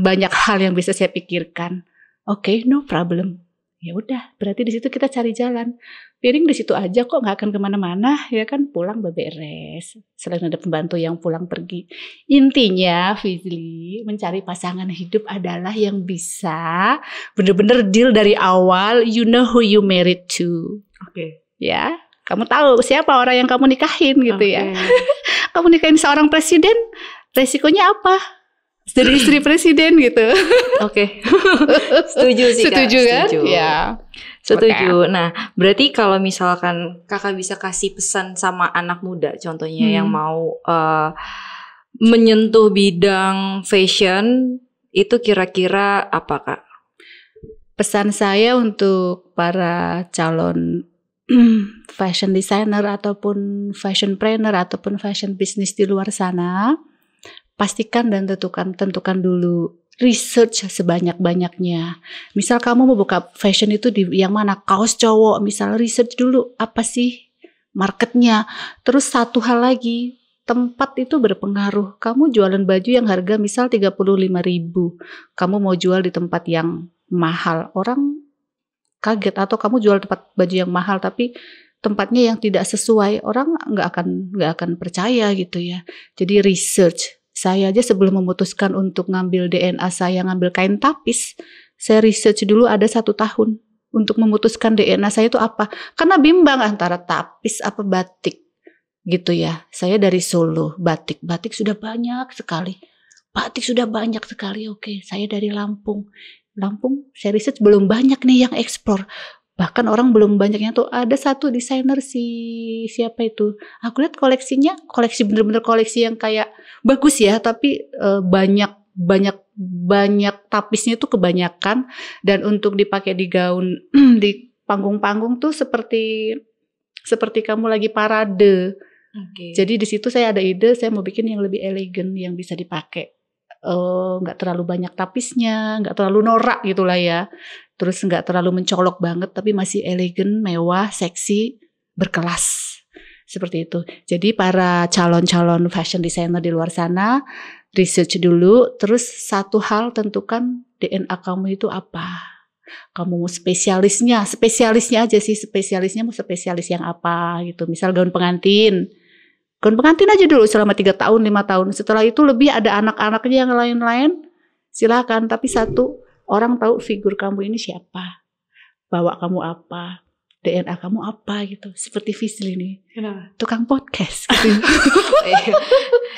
banyak hal yang bisa saya pikirkan. Oke, no problem. Ya udah, berarti di situ kita cari jalan. Piring di situ aja kok, nggak akan kemana-mana, ya kan, pulang beberes. Selain ada pembantu yang pulang pergi. Intinya, Fizli, mencari pasangan hidup adalah yang bisa bener-bener deal dari awal. You know who you married to. Oke. Ya, kamu tahu siapa orang yang kamu nikahin gitu ya. Kamu nikahin seorang presiden, resikonya apa? Jadi istri presiden gitu. Oke. Setuju sih Kak. Setuju kan? Setuju. Ya. Setuju. Nah, berarti kalau misalkan Kakak bisa kasih pesan sama anak muda, contohnya yang mau menyentuh bidang fashion, itu kira-kira apa Kak? Pesan saya untuk para calon fashion designer ataupun fashion planner ataupun fashion business di luar sana, pastikan dan tentukan dulu research sebanyak-banyaknya. Misal kamu mau buka fashion itu di yang mana, kaos cowok, misal research dulu apa sih marketnya. Terus satu hal lagi, tempat itu berpengaruh. Kamu jualan baju yang harga misal 35.000, kamu mau jual di tempat yang mahal, orang kaget. Atau kamu jual tempat baju yang mahal tapi tempatnya yang tidak sesuai, orang nggak akan percaya gitu ya. Jadi research. Saya aja sebelum memutuskan untuk ngambil DNA saya, ngambil kain tapis, saya research dulu ada 1 tahun untuk memutuskan DNA saya itu apa. Karena bimbang antara tapis apa batik gitu ya. Saya dari Solo, batik sudah banyak sekali. Oke, saya dari Lampung, saya research belum banyak nih yang eksplor. Bahkan orang belum banyaknya tuh. Ada satu desainer siapa itu, aku lihat koleksi bener-bener koleksi yang kayak bagus ya, tapi banyak tapisnya tuh kebanyakan, dan untuk dipakai di gaun di panggung-panggung tuh seperti kamu lagi parade. Jadi di situ saya ada ide, saya mau bikin yang lebih elegan, yang bisa dipakai, nggak terlalu banyak tapisnya, nggak terlalu norak gitulah ya. Terus nggak terlalu mencolok banget, tapi masih elegan, mewah, seksi, berkelas. Seperti itu. Jadi para calon-calon fashion designer di luar sana, research dulu. Terus satu hal, tentukan DNA kamu itu apa. Kamu mau spesialisnya aja sih. Spesialisnya mau spesialis yang apa gitu. Misal gaun pengantin aja dulu selama 3 tahun, 5 tahun. Setelah itu lebih ada anak-anaknya yang lain-lain, silakan. Tapi satu, orang tahu figur kamu ini siapa, bawa kamu apa, DNA kamu apa gitu. Seperti Fizli nih, tukang podcast gitu.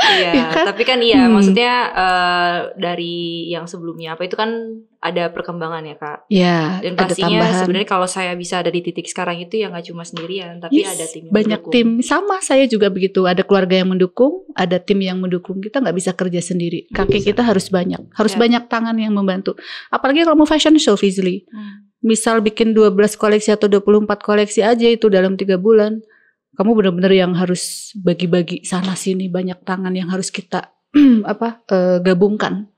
Iya, ya kan? Tapi kan maksudnya dari yang sebelumnya apa itu kan ada perkembangan ya Kak. Iya. Dan pastinya sebenarnya kalau saya bisa ada di titik sekarang itu ya nggak cuma sendirian, tapi ada tim yang banyak mendukung. Tim. Sama saya juga begitu. Ada keluarga yang mendukung, ada tim yang mendukung. Kita nggak bisa kerja sendiri. Kaki kita harus banyak tangan yang membantu. Apalagi kalau mau fashion show, Fizli. Misal bikin 12 koleksi atau 24 koleksi aja itu dalam 3 bulan. Kamu benar-benar yang harus bagi-bagi sana sini, banyak tangan yang harus kita gabungkan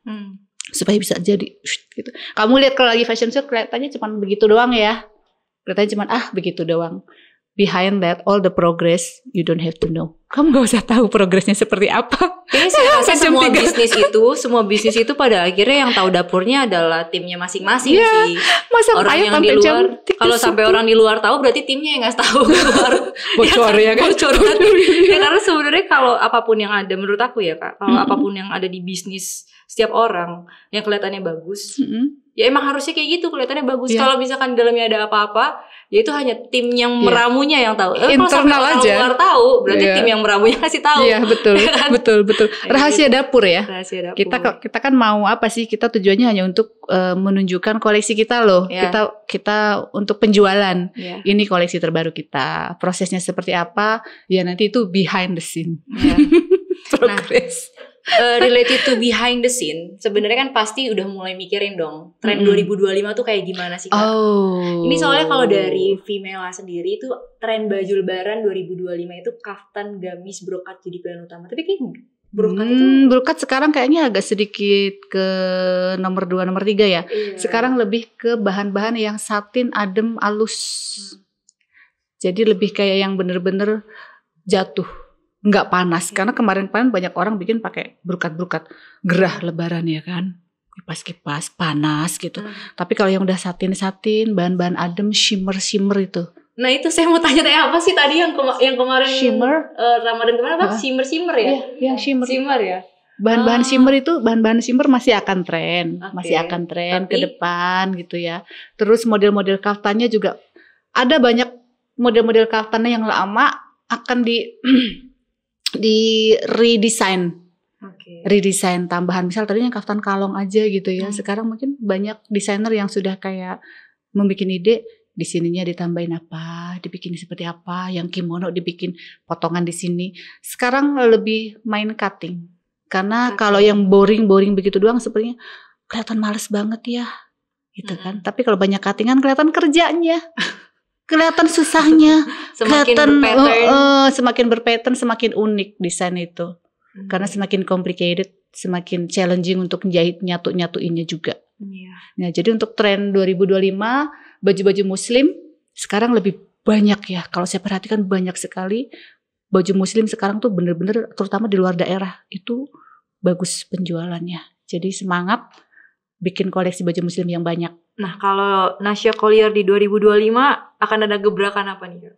supaya bisa jadi gitu. Kamu lihat kalau lagi fashion show kelihatannya cuma begitu doang ya. Kelihatannya cuma begitu doang. Behind that, all the progress you don't have to know. Kamu gak usah tahu progresnya seperti apa. Ini saya rasa semua bisnis itu pada akhirnya yang tahu dapurnya adalah timnya masing-masing sih. Masa orang yang di luar, kalau sampai orang di luar tahu berarti timnya yang nggak tahu keluar. Bocor ya kan? Bocor kan? Ya karena sebenarnya kalau apapun yang ada, menurut aku ya Kak, kalau apapun yang ada di bisnis setiap orang yang kelihatannya bagus, ya emang harusnya kayak gitu, kelihatannya bagus. Kalau misalkan di dalamnya ada apa-apa, ya itu hanya tim yang meramunya yang tahu. Kalau sampai orang luar tahu, berarti tim yang meramunya kasih tahu. Iya betul. Rahasia dapur ya. Rahasia dapur. Kita kan mau apa sih? Kita tujuannya hanya untuk menunjukkan koleksi kita loh. Kita untuk penjualan. Ini koleksi terbaru kita. Prosesnya seperti apa? Ya nanti itu behind the scene. Progress. Related to behind the scene, sebenarnya kan pasti udah mulai mikirin dong tren 2025 tuh kayak gimana sih Kak? Ini soalnya kalau dari Vimela sendiri itu tren baju lebaran 2025 itu kaftan, gamis, brokat jadi pilihan utama. Tapi kayak brokat itu brokat sekarang kayaknya agak sedikit ke nomor 2, nomor 3 ya. Sekarang lebih ke bahan-bahan yang satin, adem, halus. Jadi lebih kayak yang bener-bener jatuh, nggak panas. Karena kemarin banyak orang bikin pakai brokat gerah lebaran ya kan. kipas-kipas panas gitu. Tapi kalau yang udah satin-satin, bahan-bahan adem, shimmer itu. Nah itu saya mau tanya apa sih tadi yang kemarin shimmer, Ramadan kemarin apa? Shimmer ya? Iya, yang shimmer ya. Bahan-bahan shimmer masih akan tren, Tapi ke depan gitu ya. Terus model-model kaftannya juga ada banyak model-model kaftannya yang lama akan di redesign. Redesign tambahan, misal tadinya kaftan kalong aja gitu ya. Sekarang mungkin banyak desainer yang sudah kayak membuat ide, di sininya ditambahin apa, dibikin seperti apa, yang kimono dibikin potongan di sini. Sekarang lebih main cutting. Karena kalau yang boring begitu doang sepertinya kelihatan males banget ya. Gitu kan. Tapi kalau banyak cuttingan kelihatan kerjanya. Kelihatan susahnya. Semakin berpattern, semakin unik desain itu. Karena semakin complicated, semakin challenging untuk menjahit nyatu-nyatuinnya juga. Nah, jadi untuk tren 2025 baju-baju muslim sekarang lebih banyak ya. Kalau saya perhatikan banyak sekali baju muslim sekarang tuh bener-bener, terutama di luar daerah itu bagus penjualannya. Jadi semangat bikin koleksi baju muslim yang banyak. Nah, kalau Nasya Collier di 2025 akan ada gebrakan apa nih?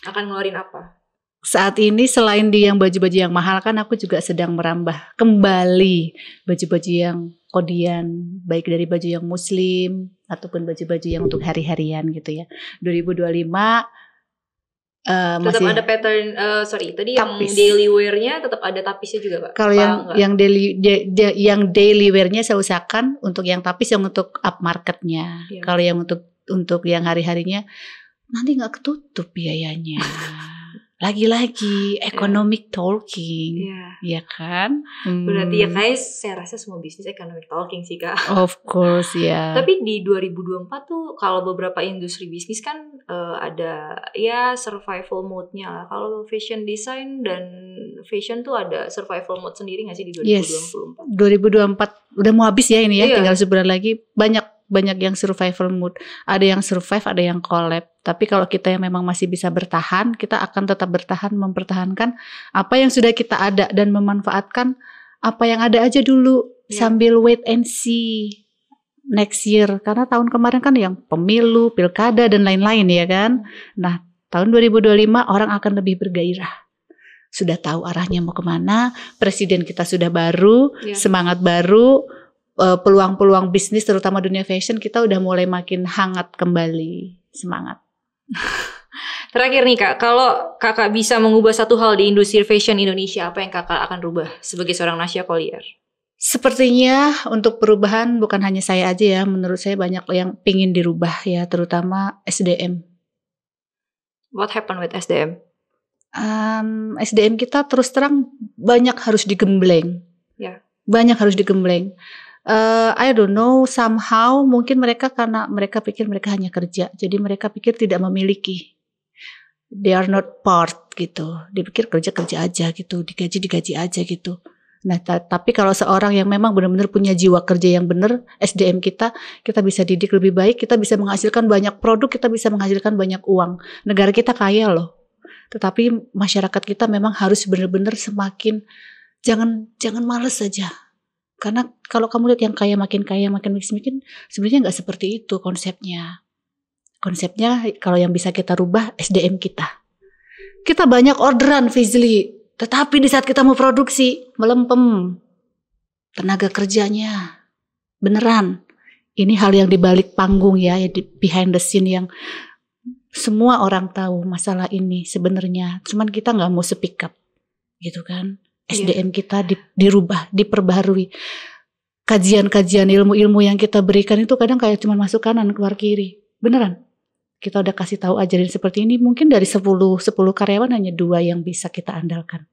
Akan ngeluarin apa? Saat ini selain di yang baju-baju yang mahal kan aku juga sedang merambah kembali baju-baju yang kodian, baik dari baju yang muslim ataupun baju-baju yang untuk hari-harian gitu ya. 2025 tetap masih ada pattern, tadi tapis. Yang daily wear-nya tetap ada tapisnya juga Pak? Kalau yang daily wear-nya saya usahakan untuk yang tapis yang untuk up market-nya. Kalau yang untuk yang hari-harinya nanti nggak ketutup biayanya. Lagi-lagi economic talking, ya kan? Berarti ya guys, saya rasa semua bisnis economic talking sih Kak. Of course ya. Tapi di 2024 tuh kalau beberapa industri bisnis kan ada ya survival mode-nya lah. Kalau fashion design dan fashion tuh ada survival mode sendiri nggak sih di 2024? Yes, 2024 udah mau habis ya ini ya, tinggal sebulan lagi. Banyak yang survival mode. Ada yang survive, ada yang collab. Tapi kalau kita yang memang masih bisa bertahan, kita akan tetap bertahan, mempertahankan apa yang sudah kita ada dan memanfaatkan apa yang ada aja dulu sambil wait and see next year. Karena tahun kemarin kan yang pemilu, pilkada dan lain-lain ya kan. Nah, tahun 2025 orang akan lebih bergairah. Sudah tahu arahnya mau kemana, presiden kita sudah baru, semangat baru, peluang-peluang bisnis terutama dunia fashion kita udah mulai makin hangat kembali. Semangat. Terakhir nih Kak, kalau Kakak bisa mengubah satu hal di industri fashion Indonesia, apa yang Kakak akan rubah sebagai seorang Nasya Collier? Sepertinya untuk perubahan bukan hanya saya aja ya, menurut saya banyak yang pingin dirubah ya, terutama SDM. What happened with SDM? SDM kita terus terang banyak harus digembleng. Banyak harus digembleng. I don't know, somehow mungkin mereka karena mereka pikir mereka hanya kerja, jadi mereka pikir tidak memiliki. They are not part gitu. Dia pikir kerja aja gitu, digaji aja gitu. Nah, tapi kalau seorang yang memang benar-benar punya jiwa kerja yang benar, SDM kita bisa didik lebih baik, kita bisa menghasilkan banyak produk, kita bisa menghasilkan banyak uang. Negara kita kaya loh. Tetapi masyarakat kita memang harus benar-benar semakin jangan malas saja. Karena kalau kamu lihat yang kaya makin miskin, sebenarnya nggak seperti itu konsepnya. Konsepnya kalau yang bisa kita rubah SDM kita. Kita banyak orderan Fizli, tetapi di saat kita mau produksi melempem tenaga kerjanya. Beneran. Ini hal yang dibalik panggung ya, behind the scene yang semua orang tahu masalah ini sebenarnya. Cuman kita nggak mau speak up, gitu kan? SDM kita dirubah, diperbaharui. Kajian-kajian ilmu-ilmu yang kita berikan itu kadang kayak cuma masuk kanan keluar kiri. Beneran. Kita udah kasih tahu ajarin seperti ini, mungkin dari 10 karyawan hanya 2 yang bisa kita andalkan.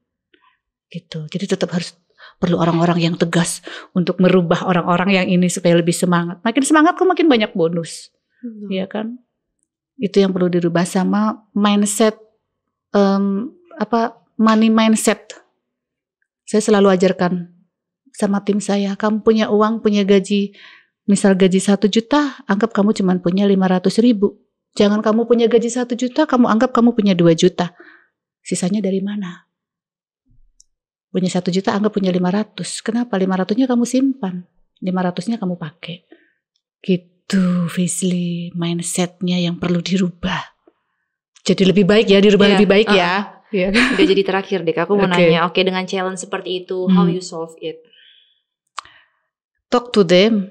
Gitu. Jadi tetap harus perlu orang-orang yang tegas untuk merubah orang-orang yang ini supaya lebih semangat. Makin semangat kok makin banyak bonus. Iya kan? Itu yang perlu dirubah sama mindset money mindset. Saya selalu ajarkan sama tim saya, kamu punya uang, punya gaji, misal gaji 1 juta, anggap kamu cuma punya 500.000. Jangan kamu punya gaji 1 juta, kamu anggap kamu punya 2 juta. Sisanya dari mana? Punya 1 juta, anggap punya 500. Kenapa? 500-nya kamu simpan. 500-nya kamu pakai. Gitu, Fizli, mindsetnya yang perlu dirubah. Jadi lebih baik ya, dirubah lebih baik ya. Iya kan? Udah jadi terakhir deh, aku mau nanya. Oke, dengan challenge seperti itu, how you solve it? Talk to them.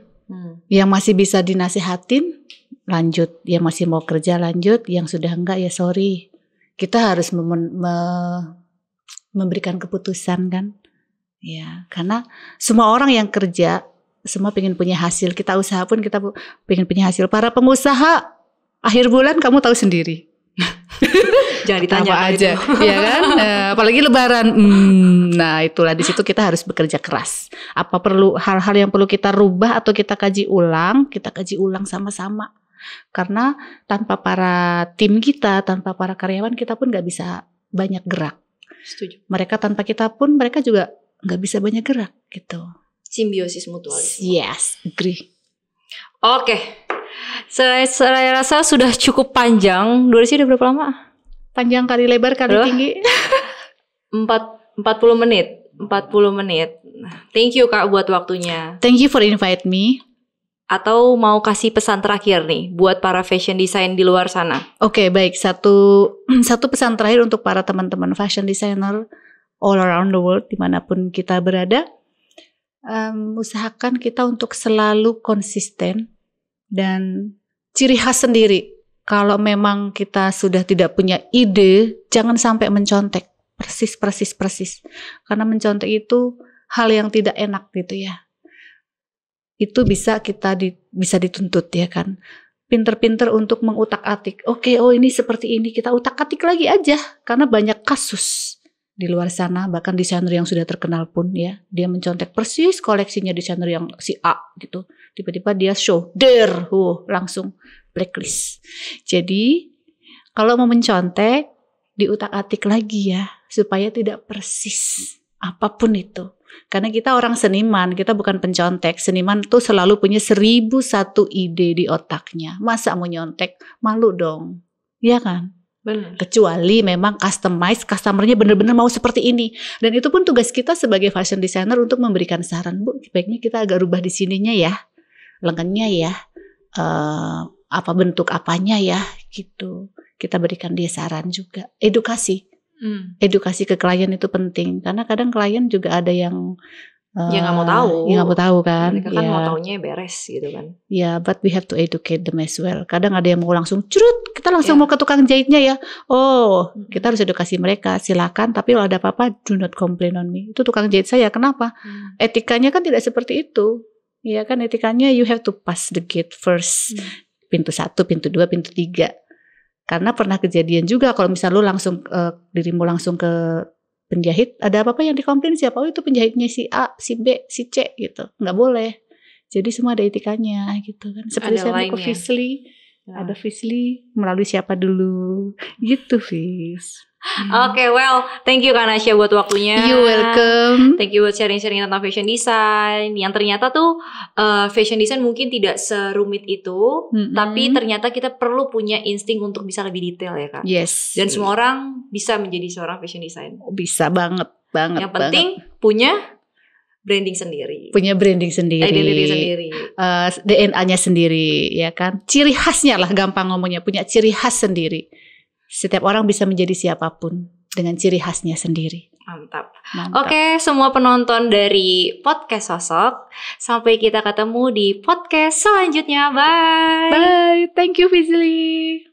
Yang masih bisa dinasihatin, lanjut. Yang masih mau kerja, lanjut. Yang sudah enggak, ya sorry. Kita harus memberikan keputusan kan. Ya, karena semua orang yang kerja, semua pengen punya hasil. Kita usaha pun kita pengen punya hasil. Para pengusaha, akhir bulan kamu tahu sendiri. Jangan ditanya aja, ya kan? Apalagi Lebaran. Nah, itulah di situ kita harus bekerja keras. Apa perlu hal-hal yang perlu kita rubah atau kita kaji ulang sama-sama. Karena tanpa para tim kita, tanpa para karyawan kita pun nggak bisa banyak gerak. Setuju. Mereka tanpa kita pun mereka juga nggak bisa banyak gerak gitu. Simbiosis mutualisme. Yes, agree. Oke. Saya rasa sudah cukup panjang. Durasi udah berapa lama? Panjang kali lebar kali tinggi. 40 menit. 40 menit. Thank you Kak buat waktunya. Thank you for invite me. Atau mau kasih pesan terakhir nih buat para fashion design di luar sana? Oke, baik. Satu pesan terakhir untuk para teman-teman fashion designer all around the world, dimanapun kita berada. Usahakan kita untuk selalu konsisten dan ciri khas sendiri. Kalau memang kita sudah tidak punya ide, jangan sampai mencontek persis. Karena mencontek itu hal yang tidak enak gitu ya. Itu bisa bisa dituntut ya kan. Pinter-pinter untuk mengutak-atik. Oke, ini seperti ini, kita utak-atik lagi aja. Karena banyak kasus di luar sana, bahkan desainer yang sudah terkenal pun ya, dia mencontek persis koleksinya desainer yang si A gitu. Tiba-tiba dia show, langsung blacklist. Jadi kalau mau mencontek, diutak-atik lagi ya, supaya tidak persis apapun itu. Karena kita orang seniman, kita bukan pencontek. Seniman tuh selalu punya 1001 ide di otaknya. Masa mau nyontek? Malu dong, ya kan? Benar. Kecuali memang customernya benar-benar mau seperti ini. Dan itu pun tugas kita sebagai fashion designer untuk memberikan saran. Bu, baiknya kita agak rubah di sininya ya, lengannya ya, apa bentuk apanya ya, gitu. Kita berikan dia saran juga. Edukasi ke klien itu penting. Karena kadang klien juga ada yang nggak mau tahu. Yang nggak mau tahu kan. Mereka kan mau taunya beres gitu kan. Ya, but we have to educate them as well. Kadang ada yang mau langsung curut, kita langsung mau ke tukang jahitnya ya. Kita harus edukasi mereka. Silakan, tapi kalau ada apa-apa, do not complain on me. Itu tukang jahit saya, kenapa? Etikanya kan tidak seperti itu. Ya kan, etikanya you have to pass the gate first. Pintu 1, pintu 2, pintu 3. Karena pernah kejadian juga kalau misal lu langsung dirimu langsung ke penjahit, ada apa-apa yang dikomplain siapa? Itu penjahitnya si A, si B, si C gitu. Nggak boleh. Jadi semua ada etikanya gitu kan. Seperti saya mau ke Fizli, ada Fizli melalui siapa dulu gitu, Fiz. Oke, well, thank you Kak Nasya buat waktunya. You welcome. Thank you buat sharing-sharing tentang fashion design. Yang ternyata tuh fashion design mungkin tidak serumit itu, tapi ternyata kita perlu punya insting untuk bisa lebih detail ya Kak. Yes. Dan semua orang bisa menjadi seorang fashion design. Bisa banget. Yang penting punya branding sendiri. Punya branding sendiri. Identity sendiri. DNA-nya sendiri ya kan. Ciri khasnya lah, gampang ngomongnya, punya ciri khas sendiri. Setiap orang bisa menjadi siapapun dengan ciri khasnya sendiri. Mantap. Oke, semua penonton dari podcast Sosok, sampai kita ketemu di podcast selanjutnya. Bye. Bye. Thank you, Fizli.